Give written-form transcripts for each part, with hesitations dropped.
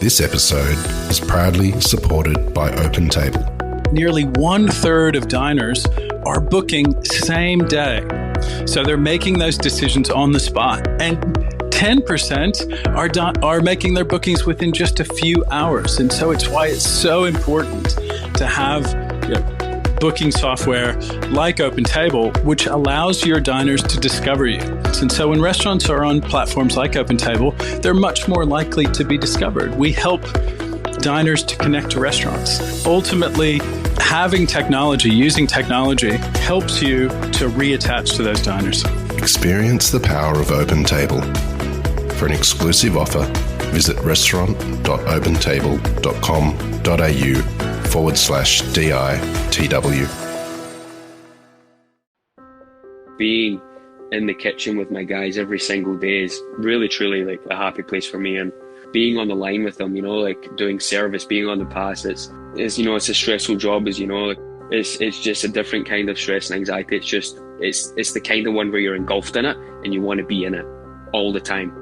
This episode is proudly supported by OpenTable. Nearly 1/3 of diners are booking same day. So they're making those decisions on the spot. And 10% are making their bookings within just a few hours. And so it's why it's so important to have booking software like OpenTable, which allows your diners to discover you. And so when restaurants are on platforms like OpenTable, they're much more likely to be discovered. We help diners to connect to restaurants. Ultimately, having technology, using technology, helps you to reattach to those diners. Experience the power of OpenTable. For an exclusive offer, visit restaurant.opentable.com.au/DITW. Being in the kitchen with my guys every single day is really, truly like a happy place for me. And being on the line with them, like doing service, being on the pass, it's a stressful job, it's just a different kind of stress and anxiety. It's the kind of one where you're engulfed in it and you want to be in it all the time.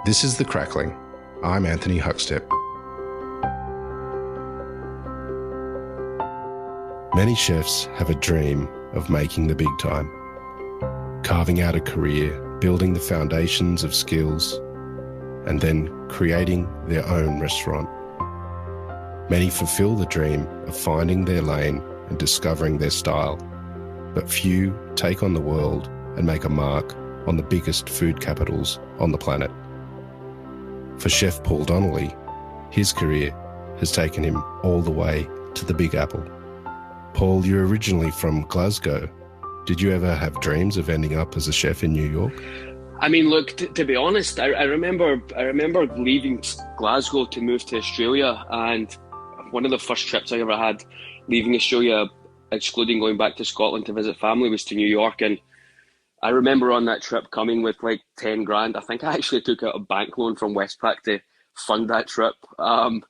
This is The Crackling. I'm Anthony Huckstep. Many chefs have a dream of making the big time, carving out a career, building the foundations of skills, and then creating their own restaurant. Many fulfill the dream of finding their lane and discovering their style, but few take on the world and make a mark on the biggest food capitals on the planet. For Chef Paul Donnelly, his career has taken him all the way to the Big Apple. Paul, you're originally from Glasgow. Did you ever have dreams of ending up as a chef in New York? I mean, look, to be honest, I remember leaving Glasgow to move to Australia, and one of the first trips I ever had leaving Australia, excluding going back to Scotland to visit family, was to New York. And I remember on that trip coming with like 10 grand. I think I actually took out a bank loan from Westpac to fund that trip. And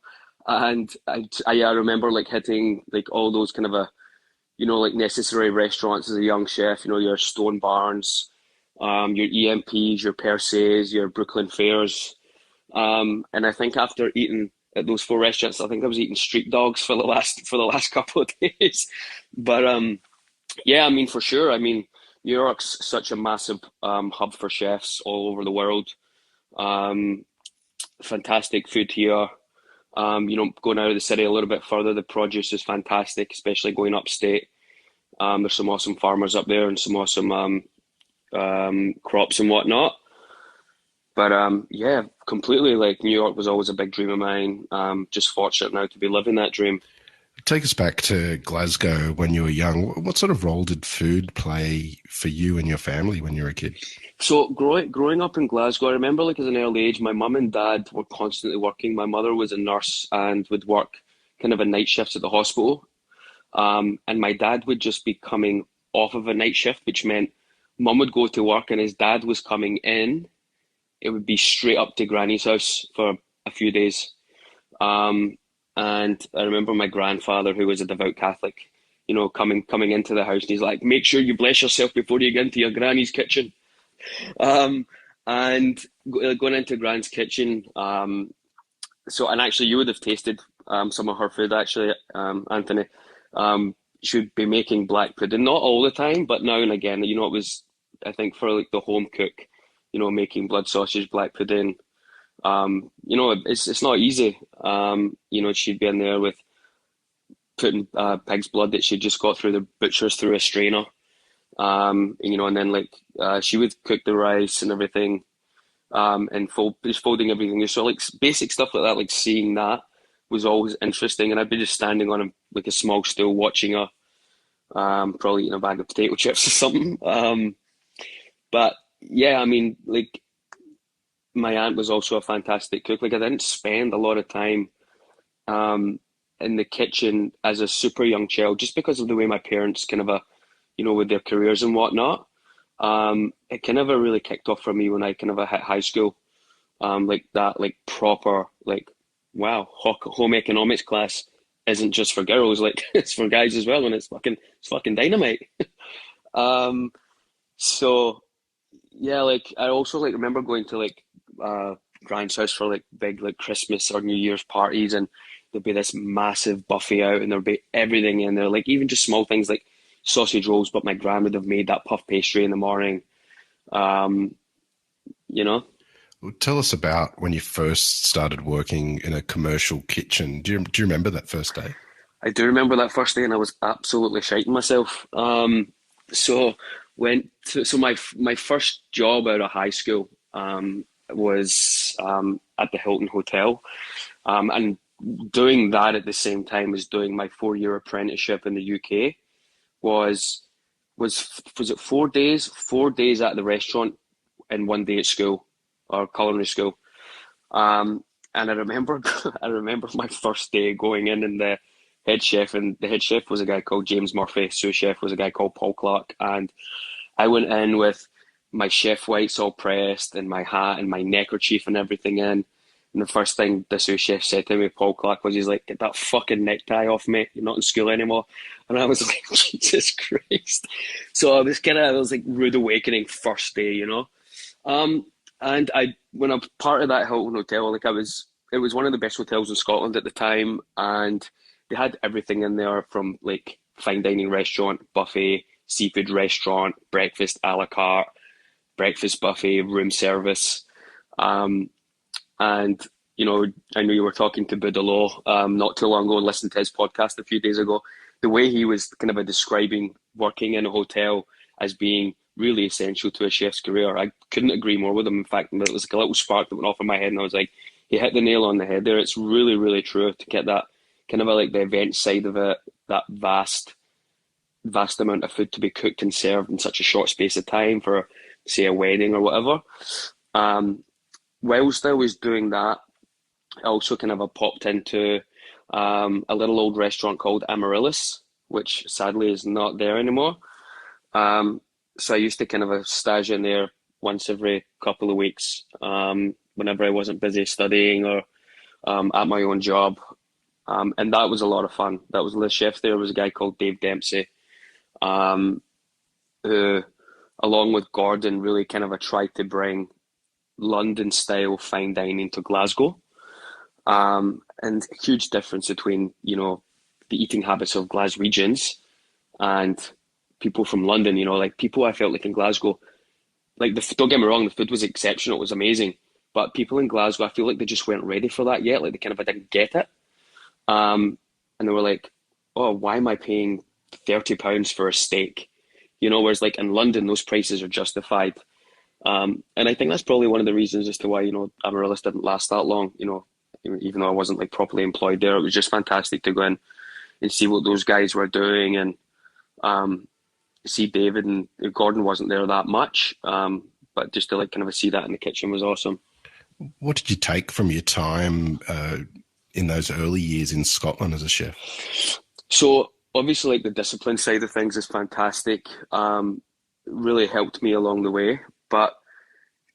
I remember like hitting like all those kind of like necessary restaurants as a young chef, your Stone Barns, your EMPs, your Per Se's, your Brooklyn Fairs. And I think after eating at those 4 restaurants, I think I was eating street dogs for the last couple of days. But yeah, I mean, for sure. I mean, New York's such a massive hub for chefs all over the world. Fantastic food here. Going out of the city a little bit further, the produce is fantastic, especially going upstate. There's some awesome farmers up there and some awesome crops and whatnot. But yeah, completely, like New York was always a big dream of mine. Just fortunate now to be living that dream. Take us back to Glasgow when you were young. What sort of role did food play for you and your family when you were a kid? So growing up in Glasgow, I remember like as an early age, my mum and dad were constantly working. My mother was a nurse and would work kind of a night shifts at the hospital. And my dad would just be coming off of a night shift, which meant mum would go to work and his dad was coming in. It would be straight up to Granny's house for a few days. And I remember my grandfather, who was a devout Catholic, coming into the house, and he's like, make sure you bless yourself before you get into your granny's kitchen. And going into Gran's kitchen, and actually you would have tasted some of her food, actually, Anthony. She would be making black pudding, not all the time, but now and again. It was, I think, for like the home cook, making blood sausage, black pudding. It's not easy. She'd be in there with putting pig's blood that she just got through the butchers through a strainer. And then she would cook the rice and everything, and folding everything. So like basic stuff like that, like seeing that was always interesting. And I'd be just standing on a small stool watching her, probably eating a bag of potato chips or something. But yeah, I mean, like, my aunt was also a fantastic cook. Like, I didn't spend a lot of time in the kitchen as a super young child, just because of the way my parents kind of, with their careers and whatnot. It kind of really kicked off for me when I kind of hit high school. Like that, like proper, like, wow, home economics class isn't just for girls, like it's for guys as well, and it's fucking dynamite. So yeah, like I also like remember going to like Grant's house for like big like Christmas or New Year's parties, and there'd be this massive buffet out, and there'd be everything in there, like even just small things like sausage rolls. But my gran would have made that puff pastry in the morning. Um, you know, Well, tell us about when you first started working in a commercial kitchen. Do you remember that first day? I do remember that first day, and I was absolutely shiting myself. So so my first job out of high school was at the Hilton Hotel, and doing that at the same time as doing my 4 year apprenticeship in the UK was was it 4 days? 4 days at the restaurant and 1 day at school or culinary school. And I remember I remember my first day going in, and the head chef was a guy called James Murphy, sous chef was a guy called Paul Clark, and I went in with my chef whites all pressed and my hat and my neckerchief and everything in. And the first thing the sous chef said to me, Paul Clark, was he's like, "Get that fucking necktie off, mate. You're not in school anymore." And I was like, Jesus Christ. So I was like rude awakening first day, you know. And when I was part of that Hilton Hotel, it was one of the best hotels in Scotland at the time, and they had everything in there from like fine dining restaurant, buffet, seafood restaurant, breakfast a la carte, breakfast buffet, room service. Um, and I know you were talking to Budalo not too long ago and listened to his podcast a few days ago. The way he was kind of describing working in a hotel as being really essential to a chef's career, I couldn't agree more with him. In fact, it was like a little spark that went off in my head, and I was like, he hit the nail on the head there. It's really, really true to get that kind of like the event side of it, that vast amount of food to be cooked and served in such a short space of time for, say, a wedding or whatever. Whilst I was doing that, I also kind of popped into a little old restaurant called Amaryllis, which sadly is not there anymore. So I used to kind of stage in there once every couple of weeks, whenever I wasn't busy studying or at my own job. And that was a lot of fun. The chef there was a guy called Dave Dempsey, who, along with Gordon, really kind of tried to bring London style fine dining to Glasgow. And a huge difference between, the eating habits of Glaswegians and people from London, like people I felt like in Glasgow, like don't get me wrong, the food was exceptional, it was amazing. But people in Glasgow, I feel like they just weren't ready for that yet. Like they kind of didn't get it. And they were like, oh, why am I paying £30 for a steak? Whereas like in London, those prices are justified. And I think that's probably one of the reasons as to why, Amaryllis didn't last that long, even though I wasn't like properly employed there. It was just fantastic to go in and see what those guys were doing, and see David, and Gordon wasn't there that much. But just to like kind of see that in the kitchen was awesome. What did you take from your time in those early years in Scotland as a chef? So obviously, like the discipline side of things is fantastic. Really helped me along the way. But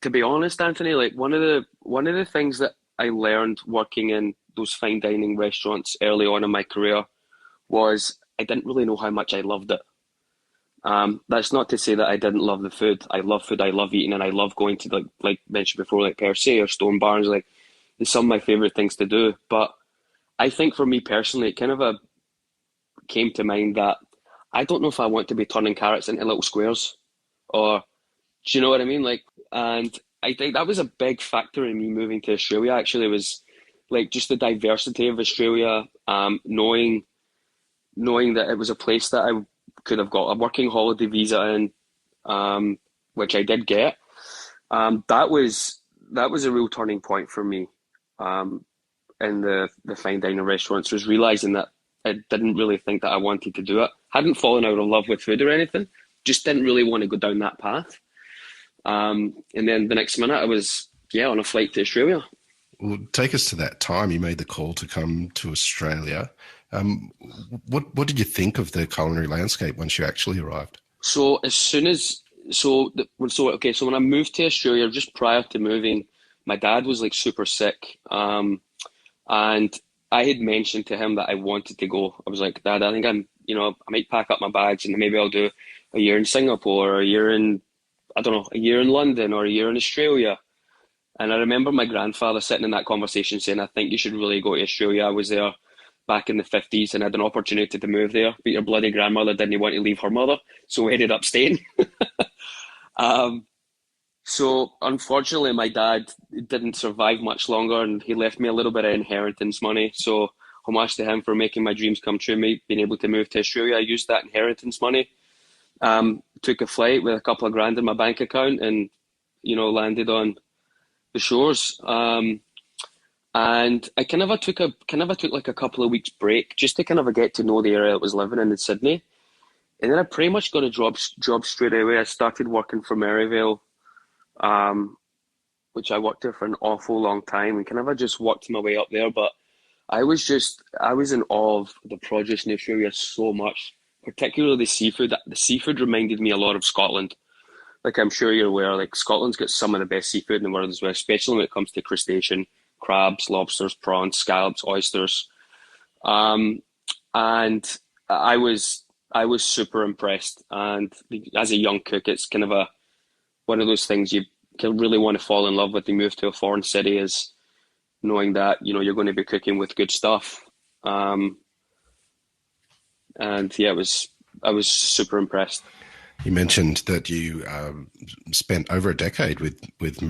to be honest, Anthony, like one of the things that I learned working in those fine dining restaurants early on in my career was I didn't really know how much I loved it. That's not to say that I didn't love the food. I love food. I love eating, and I love going to like mentioned before, like Per Se or Stone Barns. Like it's some of my favorite things to do. But I think for me personally, it kind of came to mind that I don't know if I want to be turning carrots into little squares, or do you know what I mean? Like, and I think that was a big factor in me moving to Australia. Actually, was like just the diversity of Australia. Knowing that it was a place that I could have got a working holiday visa in, which I did get. That was a real turning point for me. In the fine dining restaurants, was realizing that I didn't really think that I wanted to do it. Hadn't fallen out of love with food or anything. Just didn't really want to go down that path. And then the next minute I was on a flight to Australia. Well, take us to that time you made the call to come to Australia. What did you think of the culinary landscape once you actually arrived? So when I moved to Australia, just prior to moving, my dad was like super sick. And I had mentioned to him that I wanted to go. I was like, Dad, I think I might pack up my bags and maybe I'll do a year in Singapore or a year in I don't know, a year in London or a year in Australia. And I remember my grandfather sitting in that conversation saying, I think you should really go to Australia. I was there back in the 50s and had an opportunity to move there, but your bloody grandmother didn't want to leave her mother, so we ended up staying. So unfortunately, my dad didn't survive much longer, and he left me a little bit of inheritance money. So homage to him for making my dreams come true, me being able to move to Australia. I used that inheritance money, took a flight with a couple of grand in my bank account, and landed on the shores. And I took like a couple of weeks break just to kind of get to know the area I was living in Sydney. And then I pretty much got a job straight away. I started working for Maryvale, which I worked there for an awful long time, and I just worked my way up there. But I was in awe of the produce in Australia so much, particularly the seafood. The seafood reminded me a lot of Scotland. Like I'm sure you're aware, like Scotland's got some of the best seafood in the world as well, especially when it comes to crustacean, crabs, lobsters, prawns, scallops, oysters. And I was super impressed. And as a young cook, it's kind of one of those things you can really want to fall in love with. You move to a foreign city, is knowing that you're going to be cooking with good stuff. And yeah, I was super impressed. You mentioned that you spent over a decade with the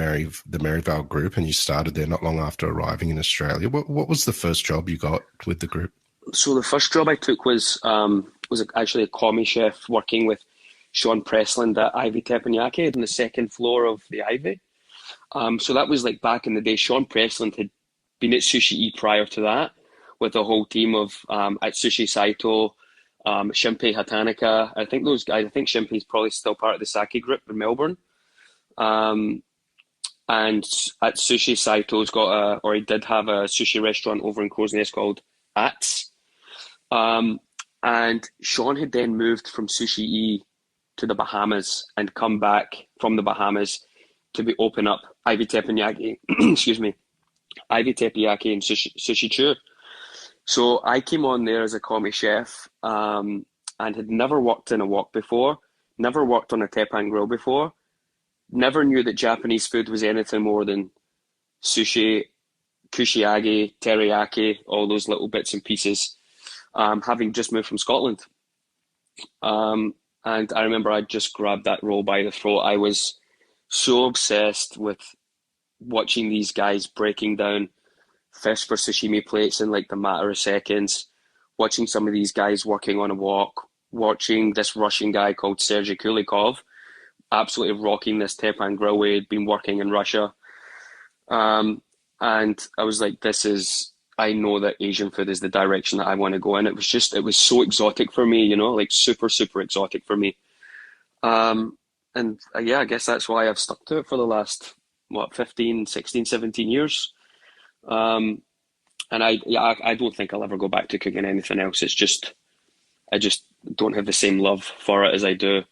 Maryvale Group, and you started there not long after arriving in Australia. What was the first job you got with the group? So the first job I took was actually a commie chef working with Sean Presland at Ivy Teppanyaki on the second floor of the Ivy. So that was like back in the day. Sean Presland had been at Sushi E prior to that with a whole team of at Sushi Saito, Shinpei Hatanaka. I think those guys. I think Shinpei's probably still part of the Sake group in Melbourne. And at Sushi Saito's he did have a sushi restaurant over in Crow's Nest called Ats. And Sean had then moved from Sushi E to the Bahamas and come back from the Bahamas to open up Ivy Teppanyaki, excuse me, Ivy Teppanyaki and Sushi Chu. So I came on there as a commie chef, and had never worked in a wok before, never worked on a teppan grill before, never knew that Japanese food was anything more than sushi, kushiyaki, teriyaki, all those little bits and pieces, having just moved from Scotland. And I remember I just grabbed that role by the throat. I was so obsessed with watching these guys breaking down fish for sashimi plates in like the matter of seconds, watching some of these guys working on a wok, watching this Russian guy called Sergei Kulikov absolutely rocking this teppan grill where he'd been working in Russia. And I was like, I know that Asian food is the direction that I want to go in. It was so exotic for me, like super, super exotic for me. Yeah, I guess that's why I've stuck to it for the last, 15, 16, 17 years. And I don't think I'll ever go back to cooking anything else. I just don't have the same love for it as I do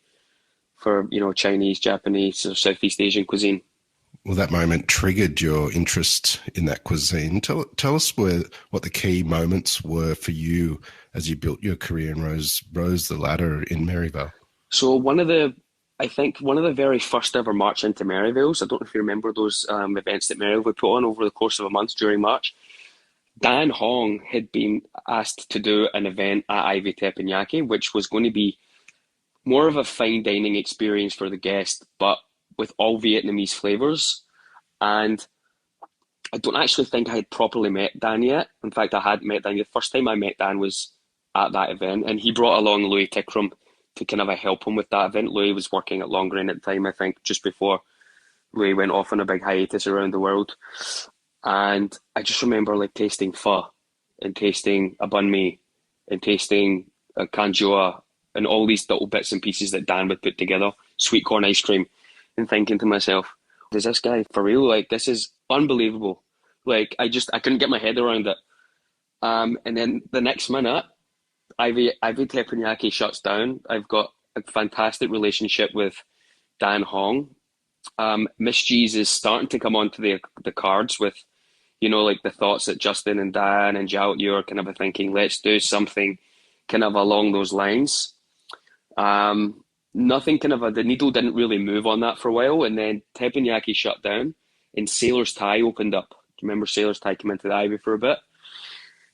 for, Chinese, Japanese, or Southeast Asian cuisine. Well, that moment triggered your interest in that cuisine. Tell us what the key moments were for you as you built your career and rose the ladder in Maryvale. So one of the very first ever March into Maryvales, I don't know if you remember those events that Maryvale would put on over the course of a month during March. Dan Hong had been asked to do an event at Ivy Teppanyaki, which was going to be more of a fine dining experience for the guest, but with all Vietnamese flavors. And I don't actually think I had properly met Dan yet. In fact, I hadn't met Dan. The first time I met Dan was at that event, and he brought along Louis Tickram to kind of help him with that event. Louis was working at Long Grain at the time, I think, just before Louis went off on a big hiatus around the world. And I just remember like tasting pho and tasting a banh mi and tasting a canjoa and all these little bits and pieces that Dan would put together, sweet corn ice cream, and thinking to myself, is this guy for real? Like, this is unbelievable. Like, I couldn't get my head around it. And then the next minute, Ivy Teppanyaki shuts down. I've got a fantastic relationship with Dan Hong. Miss G's is starting to come onto the cards with, like the thoughts that Justin and Dan and Jao Yu are kind of thinking, let's do something kind of along those lines. nothing the needle didn't really move on that for a while, and then teppanyaki shut down, and Sailor's Thai opened up. Do you remember Sailor's Thai came into the Ivy for a bit?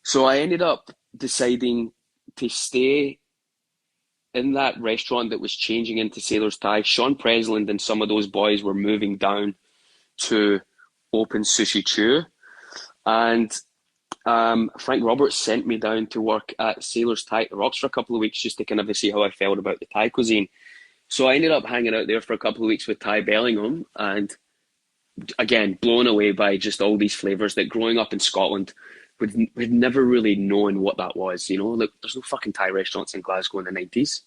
So I ended up deciding to stay in that restaurant that was changing into Sailor's Thai. Sean Presland and some of those boys were moving down to open Sushi Chew, and Frank Roberts sent me down to work at Sailor's Thai at the Rocks for a couple of weeks just to kind of see how I felt about the Thai cuisine. So I ended up hanging out there for a couple of weeks with Ty Bellingham, and again, blown away by just all these flavors that growing up in Scotland, we'd never really known what that was. You know, like there's no fucking Thai restaurants in Glasgow in the 90s.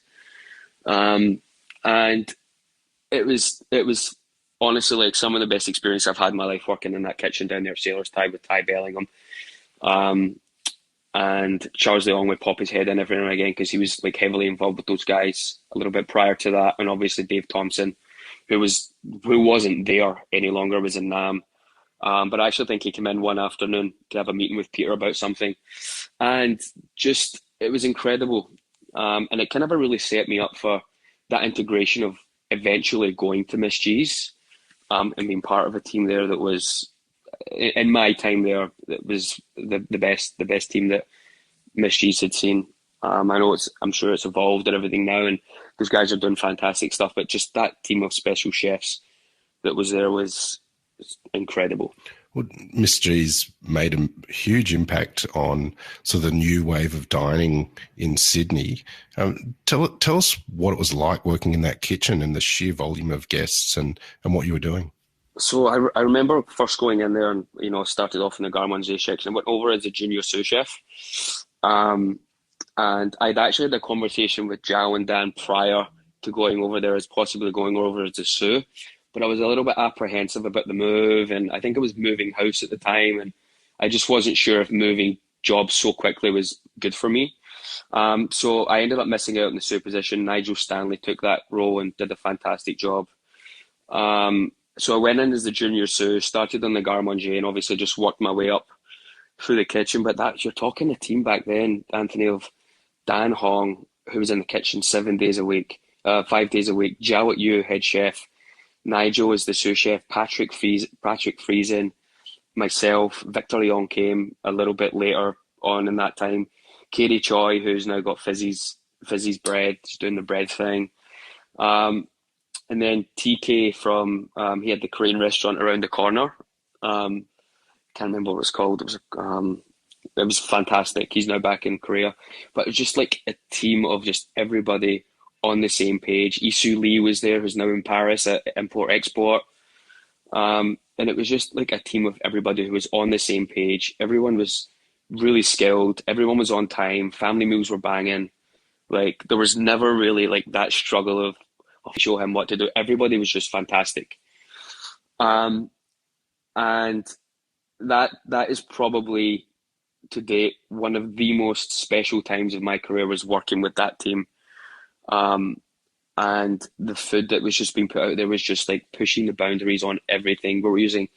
And it was honestly like some of the best experience I've had in my life working in that kitchen down there at Sailor's Thai with Ty Bellingham. And Charles Leong would pop his head in every now and again because he was like heavily involved with those guys a little bit prior to that, and obviously Dave Thompson, who wasn't there any longer, was in Nam. But I actually think he came in one afternoon to have a meeting with Peter about something, and just it was incredible. And it kind of really set me up for that integration of eventually going to Miss G's, and being part of a team there that was, in my time there, that was the best team that Miss G's had seen. I'm sure it's evolved and everything now, and those guys are doing fantastic stuff. But just that team of special chefs that was there was incredible. Well, Miss G's made a huge impact on sort of the new wave of dining in Sydney. Tell us what it was like working in that kitchen and the sheer volume of guests and what you were doing. So I remember first going in there and, you know, started off in the garde manger section. I went over as a junior sous chef. And I'd actually had a conversation with Joe and Dan prior to going over there as possibly going over as a sous. But I was a little bit apprehensive about the move, and I think I was moving house at the time, and I just wasn't sure if moving jobs so quickly was good for me. So I ended up missing out in the sous position. Nigel Stanley took that role and did a fantastic job. So I went in as the junior sous, started on the garde manger, and obviously just worked my way up through the kitchen. But that you're talking a team back then, Anthony, of Dan Hong, who was in the kitchen 5 days a week, Jao at Yu, head chef, Nigel was the sous chef, Patrick Friesen, myself, Victor Leon came a little bit later on in that time, Katie Choi, who's now got Fizzy's bread, she's doing the bread thing, and then TK from he had the Korean restaurant around the corner. Can't remember what it was called. It was fantastic. He's now back in Korea, but it was just like a team of just everybody on the same page. Isu Lee was there, who's now in Paris at Import Export. And it was just like a team of everybody who was on the same page. Everyone was really skilled. Everyone was on time. Family meals were banging. Like there was never really like that struggle of show him what to do. Everybody was just fantastic. And that is probably to date one of the most special times of my career was working with that team. And the food that was just being put out there was just like pushing the boundaries on everything. We were using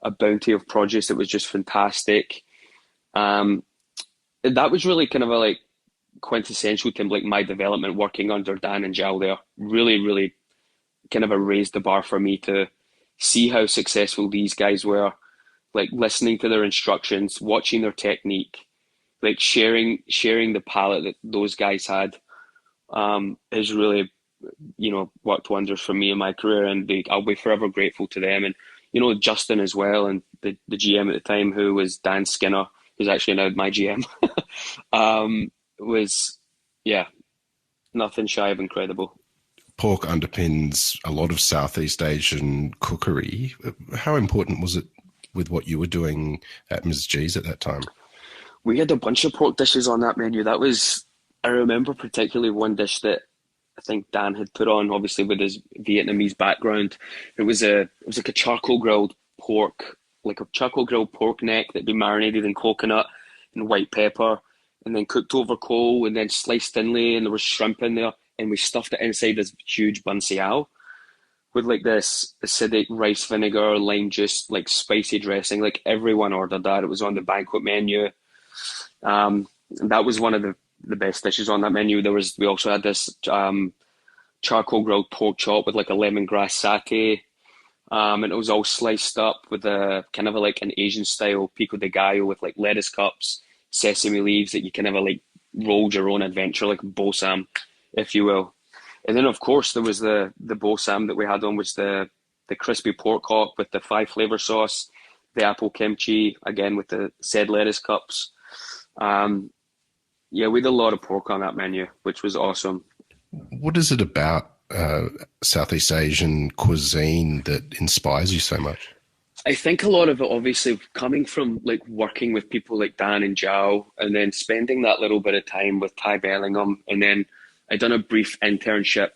a bounty of produce that was just fantastic. And that was really kind of a like quintessential to like my development working under Dan and Jal there. Really, really kind of raised the bar for me to see how successful these guys were, like listening to their instructions, watching their technique, like sharing the palette that those guys had. Has really, you know, worked wonders for me in my career, and I'll be forever grateful to them. And, you know, Justin as well, and the GM at the time, who was Dan Skinner, who's actually now my GM, was, yeah, nothing shy of incredible. Pork underpins a lot of Southeast Asian cookery. How important was it with what you were doing at Ms. G's at that time? We had a bunch of pork dishes on that menu. I remember particularly one dish that I think Dan had put on, obviously with his Vietnamese background. It was like a charcoal grilled pork, like a charcoal grilled pork neck that'd been marinated in coconut and white pepper, and then cooked over coal, and then sliced thinly, and there was shrimp in there, and we stuffed it inside this huge bun siao with like this acidic rice vinegar, lime juice, like spicy dressing. Like everyone ordered that. It was on the banquet menu. That was one of the best dishes on that menu. We also had this charcoal grilled pork chop with like a lemongrass satay. And it was all sliced up with a kind of a, like an Asian style pico de gallo with like lettuce cups, sesame leaves that you kind of like rolled your own adventure, like bossam, if you will. And then of course there was the bossam that we had on, was the crispy pork hock with the 5 flavor sauce, the apple kimchi, again with the said lettuce cups. Yeah, we did a lot of pork on that menu, which was awesome. What is it about Southeast Asian cuisine that inspires you so much? I think a lot of it, obviously, coming from like working with people like Dan and Zhao, and then spending that little bit of time with Ty Bellingham, and then I done a brief internship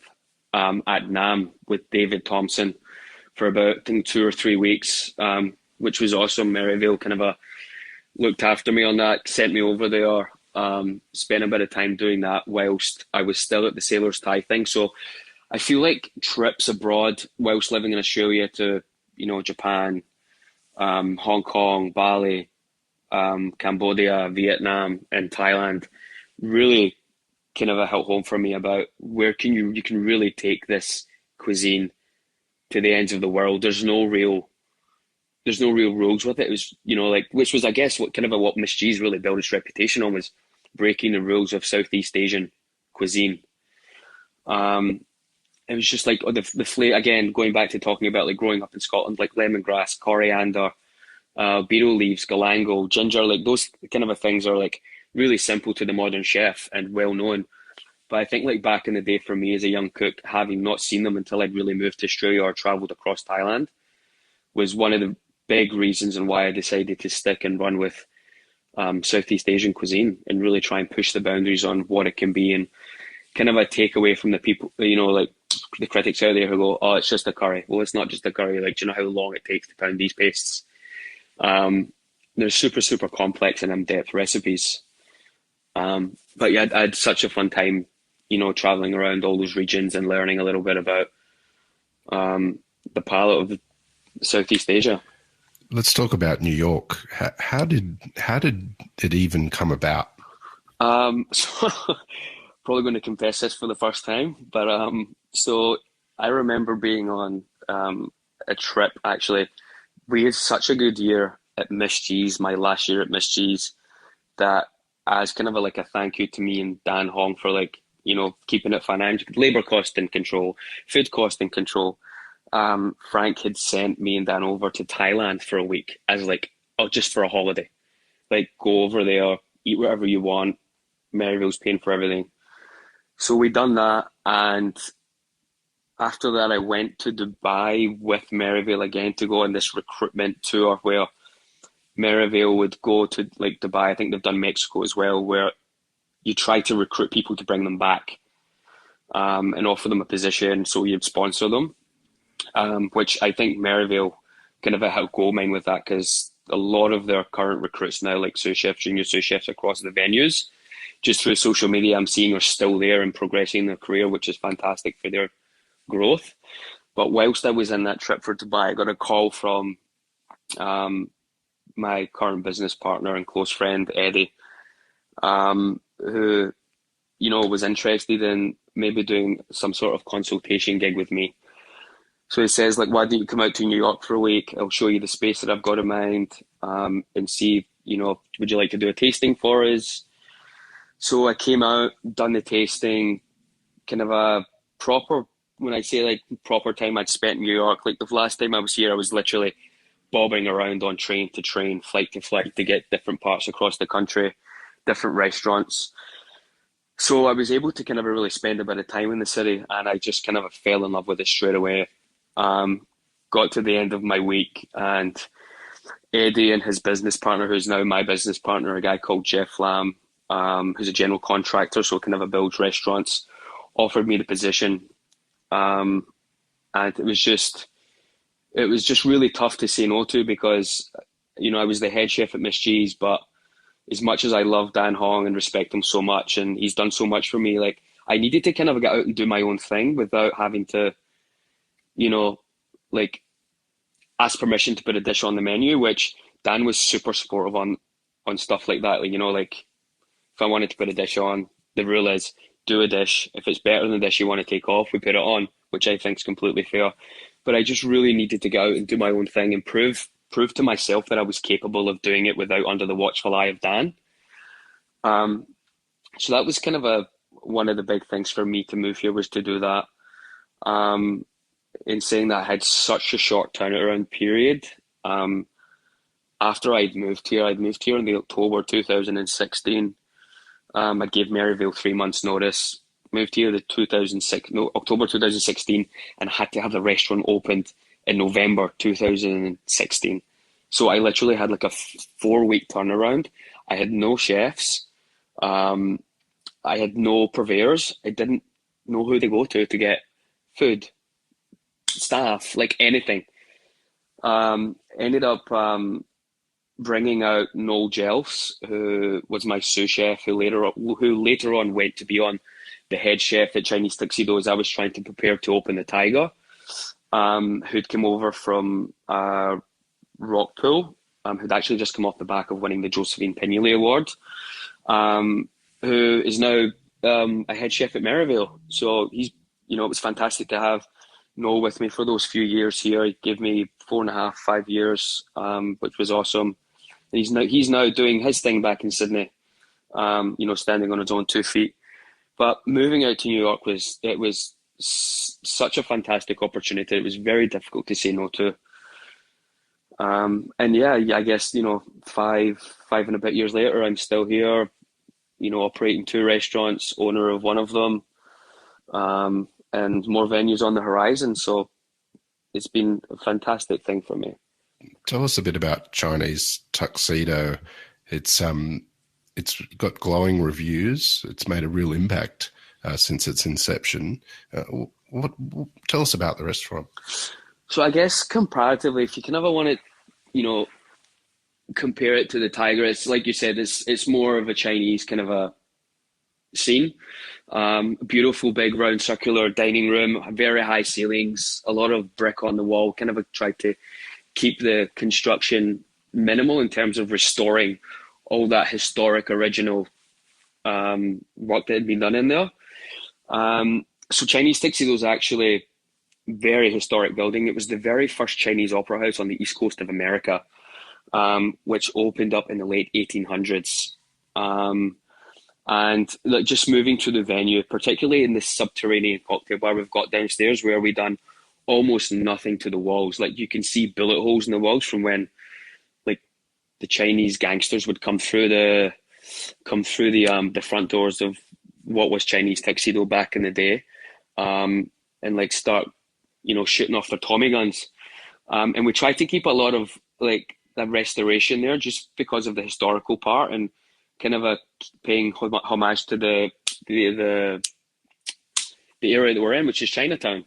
at NAM with David Thompson for about, I think, 2 or 3 weeks, which was awesome. Maryvale kind of looked after me on that, sent me over there, spent a bit of time doing that whilst I was still at the Sailors Thai thing. So I feel like trips abroad whilst living in Australia to, Japan, Hong Kong, Bali, Cambodia, Vietnam, and Thailand really kind of a hit home for me about where you can really take this cuisine to the ends of the world. There's no real rules with it. It was, like, which was, I guess, what Miss G's really built its reputation on, was breaking the rules of Southeast Asian cuisine. It was just like, the flavor, again, going back to talking about like growing up in Scotland, like lemongrass, coriander, beetle leaves, galangal, ginger, like those kind of things are like really simple to the modern chef and well known. But I think like back in the day for me as a young cook, having not seen them until I'd really moved to Australia or travelled across Thailand, was one of the big reasons and why I decided to stick and run with Southeast Asian cuisine and really try and push the boundaries on what it can be, and kind of a takeaway from the people, like the critics out there who go, oh, it's just a curry. Well, it's not just a curry. Like, do you know how long it takes to pound these pastes? They're super, super complex and in-depth recipes. But yeah, I had such a fun time, traveling around all those regions and learning a little bit about the palate of Southeast Asia. Let's talk about New York. How did it even come about? So probably going to confess this for the first time, but so I remember being on a trip. Actually, we had such a good year at Miss G's, my last year at Miss G's, that as kind of like a thank you to me and Dan Hong for like, keeping it financial, labor cost in control, food cost in control. Frank had sent me and Dan over to Thailand for a week as like, just for a holiday. Like, go over there, eat whatever you want. Maryville's paying for everything. So we done that, and after that I went to Dubai with Maryville again to go on this recruitment tour where Maryville would go to like Dubai. I think they've done Mexico as well, where you try to recruit people to bring them back and offer them a position, so you'd sponsor them. Which I think Maryville kind of a gold mine with that, because a lot of their current recruits now, like sous chefs, junior sous chefs across the venues, just through social media, I'm seeing are still there and progressing their career, which is fantastic for their growth. But whilst I was in that trip for Dubai, I got a call from my current business partner and close friend, Eddie, who, was interested in maybe doing some sort of consultation gig with me. So he says, like, why don't you come out to New York for a week? I'll show you the space that I've got in mind, and see, would you like to do a tasting for us? So I came out, done the tasting, kind of a proper, when I say like proper time I'd spent in New York, like the last time I was here, I was literally bobbing around on train to train, flight to flight to get different parts across the country, different restaurants. So I was able to kind of really spend a bit of time in the city, and I just kind of fell in love with it straight away. Got to the end of my week, and Eddie and his business partner, who's now my business partner, a guy called Jeff Lamb, who's a general contractor, so kind of builds restaurants, offered me the position. And it was just really tough to say no to, because, I was the head chef at Miss G's, but as much as I love Dan Hong and respect him so much, and he's done so much for me, like, I needed to kind of get out and do my own thing without having to, like, ask permission to put a dish on the menu, which Dan was super supportive on stuff like that. Like, like, if I wanted to put a dish on, the rule is do a dish. If it's better than the dish you want to take off, we put it on, which I think is completely fair. But I just really needed to go out and do my own thing and prove to myself that I was capable of doing it without under the watchful eye of Dan. So that was kind of one of the big things for me to move here, was to do that. In saying that, I had such a short turnaround period. After I'd moved here in the October 2016. I gave Maryvale 3 months notice, moved here October 2016, and had to have the restaurant opened in November 2016. So I literally had like a 4-week turnaround. I had no chefs. I had no purveyors. I didn't know who to go to get food, staff, like anything. Ended up bringing out Noel Jelfs, who was my sous chef, who later on went to be on the head chef at Chinese Tuxedo as I was trying to prepare to open the Tyger, who'd come over from Rockpool, who'd actually just come off the back of winning the Josephine Pinelli Award, who is now a head chef at Maryvale. So it was fantastic to have Noel with me for those few years here. He gave me 4.5, 5 years, which was awesome. And he's now doing his thing back in Sydney, standing on his own 2 feet. But moving out to New York was such a fantastic opportunity. It was very difficult to say no to. And yeah, I guess, five and a bit years later, I'm still here, operating 2 restaurants, owner of one of them, and more venues on the horizon. So it's been a fantastic thing for me. Tell us a bit about Chinese Tuxedo. It's got glowing reviews. It's made a real impact since its inception. Tell us about the restaurant. So I guess comparatively, if you can ever want to, compare it to the Tyger, it's like you said, it's more of a Chinese kind of a scene. Beautiful big round circular dining room, very high ceilings, a lot of brick on the wall. Kind of tried to keep the construction minimal in terms of restoring all that historic original work that had been done in there. So Chinese Tuxedo is actually a very historic building. It was the very first Chinese opera house on the east coast of America, which opened up in the late 1800s. And just moving to the venue, particularly in the subterranean cocktail bar we've got downstairs, where we done almost nothing to the walls. Like, you can see bullet holes in the walls from when, like, the Chinese gangsters would come through the front doors of what was Chinese Tuxedo back in the day, and like start, shooting off their Tommy guns. And we try to keep a lot of like the restoration there, just because of the historical part and kind of paying homage to the area that we're in, which is Chinatown.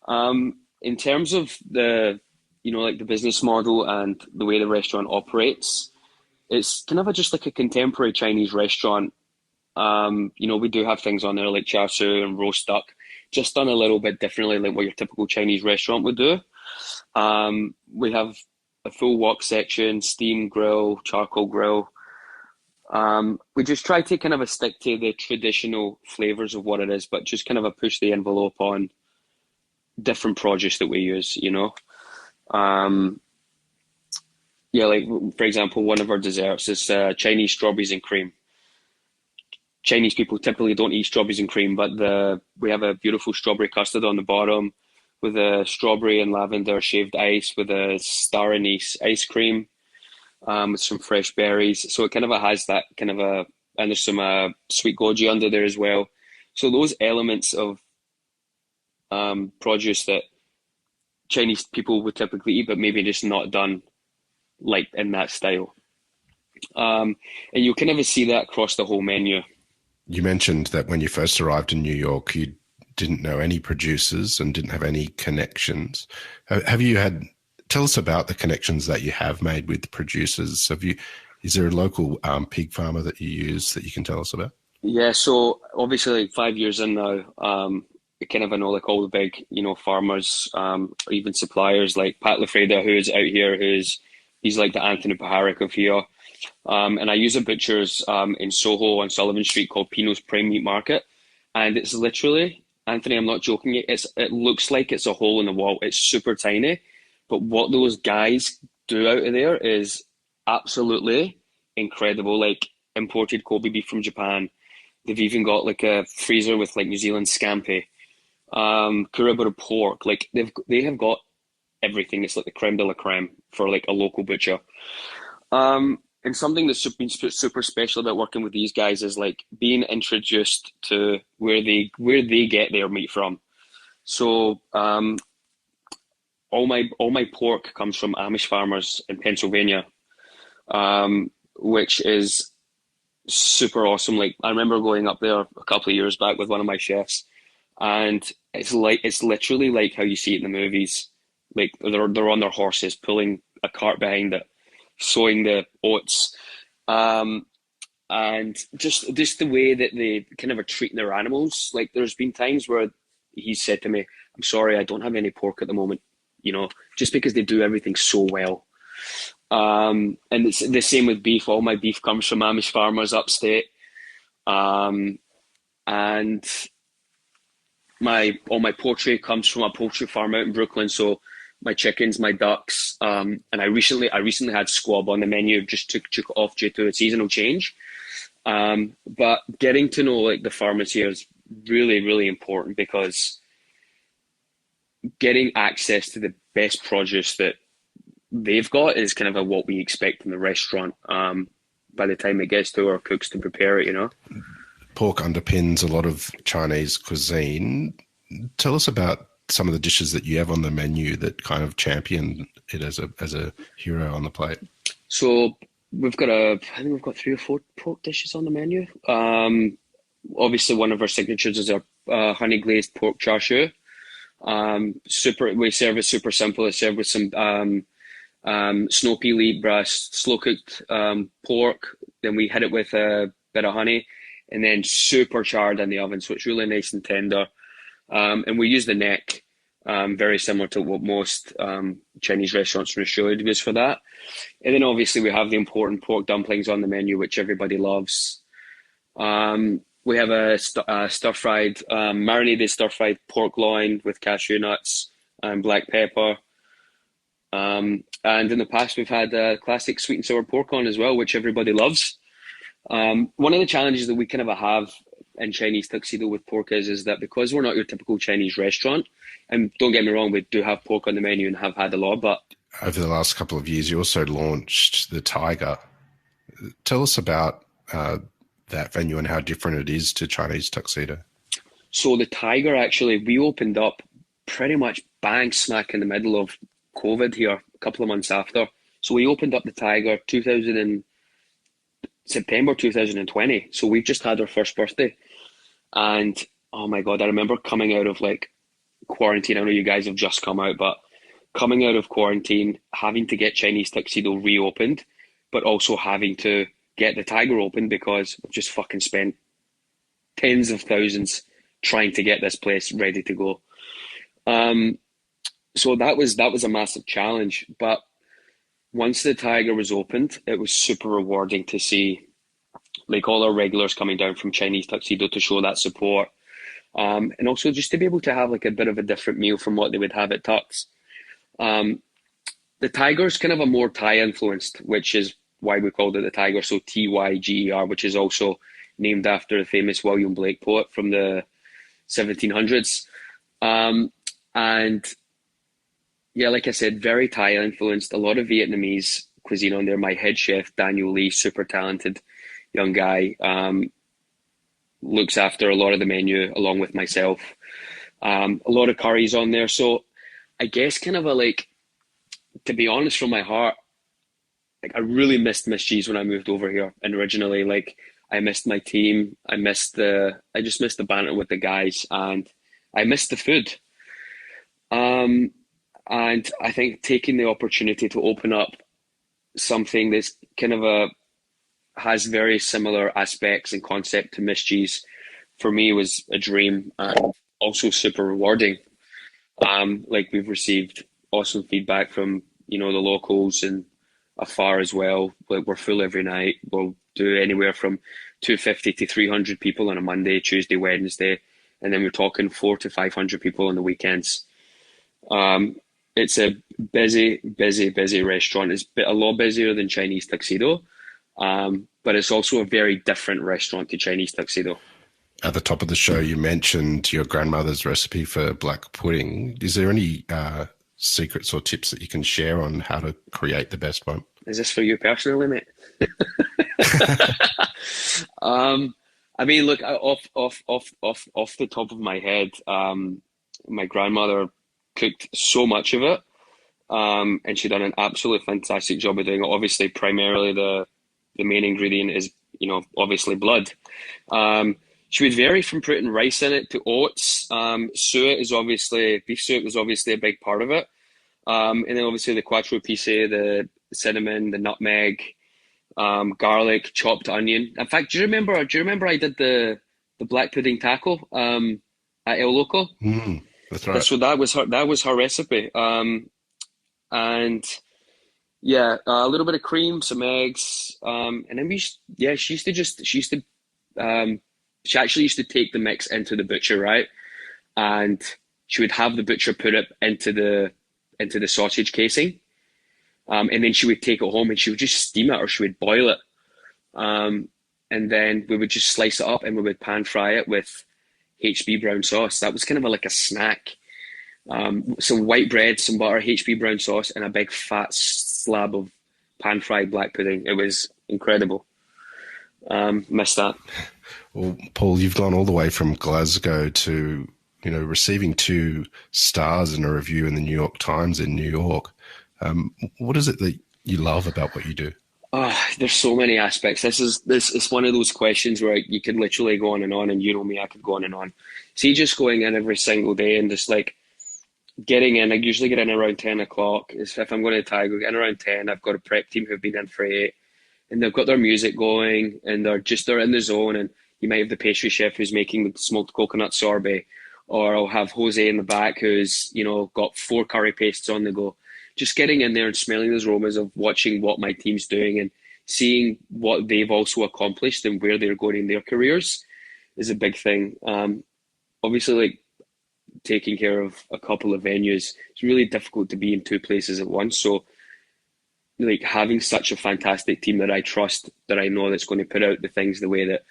In terms of the the business model and the way the restaurant operates, it's kind of just like a contemporary Chinese restaurant. We do have things on there like char siu and roast duck, just done a little bit differently than what your typical Chinese restaurant would do. We have a full wok section, steam grill, charcoal grill. We just try to kind of stick to the traditional flavors of what it is, but just kind of push the envelope on different produce that we use, like, for example, one of our desserts is Chinese strawberries and cream. Chinese people typically don't eat strawberries and cream, but we have a beautiful strawberry custard on the bottom with a strawberry and lavender shaved ice with a star anise ice cream, with some fresh berries. So it kind of has that kind of and there's some sweet goji under there as well. So those elements of produce that Chinese people would typically eat, but maybe just not done like in that style. And you kind of see that across the whole menu. You mentioned that when you first arrived in New York, you didn't know any producers and didn't have any connections. Tell us about the connections that you have made with producers. Is there a local pig farmer that you use that you can tell us about? Yeah, so obviously like 5 years in now, kind of, I know like all the big, farmers, or even suppliers like Pat Lafreda, who is out here, he's like the Anthony Paharic of here. And I use a butcher's in Soho on Sullivan Street called Pino's Prime Meat Market. and it's literally, Anthony, I'm not joking. It looks like it's a hole in the wall. It's super tiny, but what those guys do out of there is absolutely incredible. Like imported Kobe beef from Japan. They've even got like a freezer with like New Zealand scampi, Kura pork. Like they have got everything. It's like the creme de la creme for like a local butcher. And something that's been super special about working with these guys is like being introduced to where they get their meat from. So all my pork comes from Amish farmers in Pennsylvania, which is super awesome. Like I remember going up there a couple of years back with one of my chefs, and it's literally like how you see it in the movies. Like they're on their horses, pulling a cart behind it, sowing the oats, and just the way that they kind of are treating their animals. Like there's been times where he said to me, "I'm sorry, I don't have any pork at the moment," just because they do everything so well. And it's the same with beef. All my beef comes from Amish farmers upstate. And all my poultry comes from a poultry farm out in Brooklyn. So my chickens, my ducks, and I recently had squab on the menu. Just took it off due to a seasonal change. But getting to know like the farmers here is really, really important, because getting access to the best produce that they've got is kind of what we expect in the restaurant. By the time it gets to our cooks to prepare it. Pork underpins a lot of Chinese cuisine. Tell us about some of the dishes that you have on the menu that kind of champion it as a hero on the plate. So I think we've got 3 or 4 pork dishes on the menu. Obviously one of our signatures is our honey glazed pork char siu. We serve it super simple. It's served with some snow pea leek breast, slow cooked pork. Then we hit it with a bit of honey, and then super charred in the oven, so it's really nice and tender. And we use the neck, very similar to what most Chinese restaurants in Australia use for that. And then obviously we have the important pork dumplings on the menu, which everybody loves. We have a stir-fried, marinated stir-fried pork loin with cashew nuts and black pepper. And in the past, we've had classic sweet and sour pork on as well, which everybody loves. One of the challenges that we kind of have in Chinese Tuxedo with pork is that because we're not your typical Chinese restaurant, and don't get me wrong, we do have pork on the menu and have had a lot, but over the last couple of years, you also launched the Tyger. Tell us about that venue and how different it is to Chinese Tuxedo. So the Tyger, actually, we opened up pretty much bang smack in the middle of COVID here, a couple of months after. So we opened up the Tyger September 2020. So we've just had our first birthday. And oh my God, I remember coming out of like quarantine. I know you guys have just come out, but coming out of quarantine, having to get Chinese Tuxedo reopened, but also having to get the Tyger open because we've just fucking spent tens of thousands trying to get this place ready to go. So that was a massive challenge. But once the Tyger was opened, it was super rewarding to see like all our regulars coming down from Chinese Tuxedo to show that support. And also just to be able to have like a bit of a different meal from what they would have at Tux. The Tyger is kind of a more Thai influenced, which is why we called it the Tyger. So Tyger, which is also named after the famous William Blake poet from the 1700s. And yeah, like I said, very Thai influenced, a lot of Vietnamese cuisine on there. My head chef, Daniel Lee, super talented young guy, looks after a lot of the menu along with myself. A lot of curries on there. So I guess kind of to be honest from my heart, like I really missed Miss G's when I moved over here. And originally, like I missed my team. I just missed the banter with the guys, and I missed the food. And I think taking the opportunity to open up something that's kind of has very similar aspects and concept to Miss G's, for me was a dream and also super rewarding. Like we've received awesome feedback from, the locals and afar as well. Like, we're full every night. We'll do anywhere from 250 to 300 people on a Monday, Tuesday, Wednesday, and then we're talking 400 to 500 people on the weekends. It's a busy, busy, busy restaurant. It's a lot busier than Chinese Tuxedo, but it's also a very different restaurant to Chinese Tuxedo. At the top of the show, you mentioned your grandmother's recipe for black pudding. Is there any secrets or tips that you can share on how to create the best one? Is this for you personally, mate? I mean, look, off the top of my head, my grandmother cooked so much of it, and she done an absolutely fantastic job of doing it. Obviously, primarily the main ingredient is, obviously blood. She would vary from putting rice in it to oats. Beef suet was obviously a big part of it. And then obviously the quattro piece, the cinnamon, the nutmeg, garlic, chopped onion. In fact, do you remember I did the black pudding taco at El Loco? That's right. So that was her recipe. And yeah, a little bit of cream, some eggs, and then she actually used to take the mix into the butcher, right? And she would have the butcher put it into the sausage casing. And then she would take it home and she would just steam it, or she would boil it. And then we would just slice it up and we would pan fry it with HB brown sauce. That was kind of like a snack. Some white bread, some butter, HB brown sauce, and a big fat slab of pan fried black pudding. It was incredible. Missed that. Well, Paul, you've gone all the way from Glasgow to, receiving 2 stars in a review in the New York Times in New York. What is it that you love about what you do? There's so many aspects. This is one of those questions where you could literally go on, and me, I could go on and on. See, just going in every single day and just like getting in. I usually get in around 10 o'clock. If I'm going to Tyger, get in around 10. I've got a prep team who've been in for 8, and they've got their music going, and they're in the zone. And you might have the pastry chef who's making the smoked coconut sorbet, or I'll have Jose in the back who's got 4 curry pastes on the go. Just getting in there and smelling those aromas of watching what my team's doing and seeing what they've also accomplished and where they're going in their careers is a big thing. Obviously, like, taking care of a couple of venues, it's really difficult to be in 2 places at once. So, like, having such a fantastic team that I trust, that I know that's going to put out the things the way that,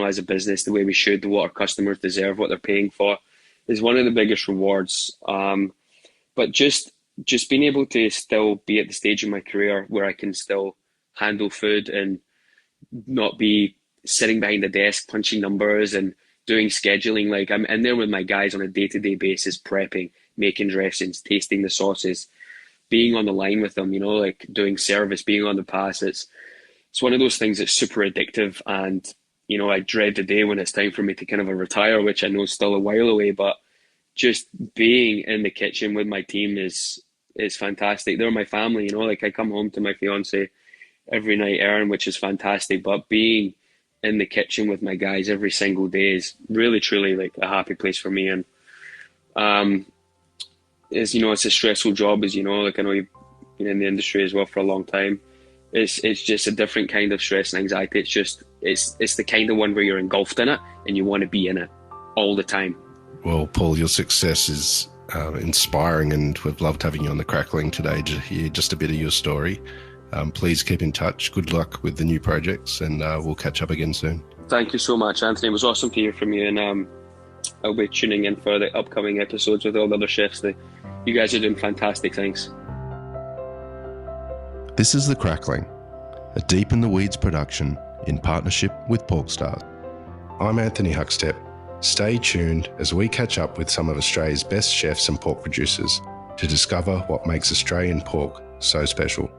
as a business, the way we should, what our customers deserve, what they're paying for, is one of the biggest rewards. But just being able to still be at the stage in my career where I can still handle food and not be sitting behind the desk punching numbers and doing scheduling. Like, I'm in there with my guys on a day-to-day basis, prepping, making dressings, tasting the sauces, being on the line with them, like doing service, being on the pass. It's one of those things that's super addictive. And, I dread the day when it's time for me to kind of retire, which I know is still a while away, but just being in the kitchen with my team is fantastic. They're my family, like I come home to my fiance every night, Erin, which is fantastic. But being in the kitchen with my guys every single day is really, truly like a happy place for me. And it's a stressful job, as like I know you've been in the industry as well for a long time. It's just a different kind of stress and anxiety. It's the kind of one where you're engulfed in it and you want to be in it all the time. Well, Paul, your success is inspiring, and we've loved having you on the Crackling today to hear just a bit of your story. Please keep in touch. Good luck with the new projects, and we'll catch up again soon. Thank you so much, Anthony. It was awesome to hear from you, and I'll be tuning in for the upcoming episodes with all the other chefs. You guys are doing fantastic things. This is The Crackling, a Deep in the Weeds production in partnership with PorkStar. I'm Anthony Huckstep. Stay tuned as we catch up with some of Australia's best chefs and pork producers to discover what makes Australian pork so special.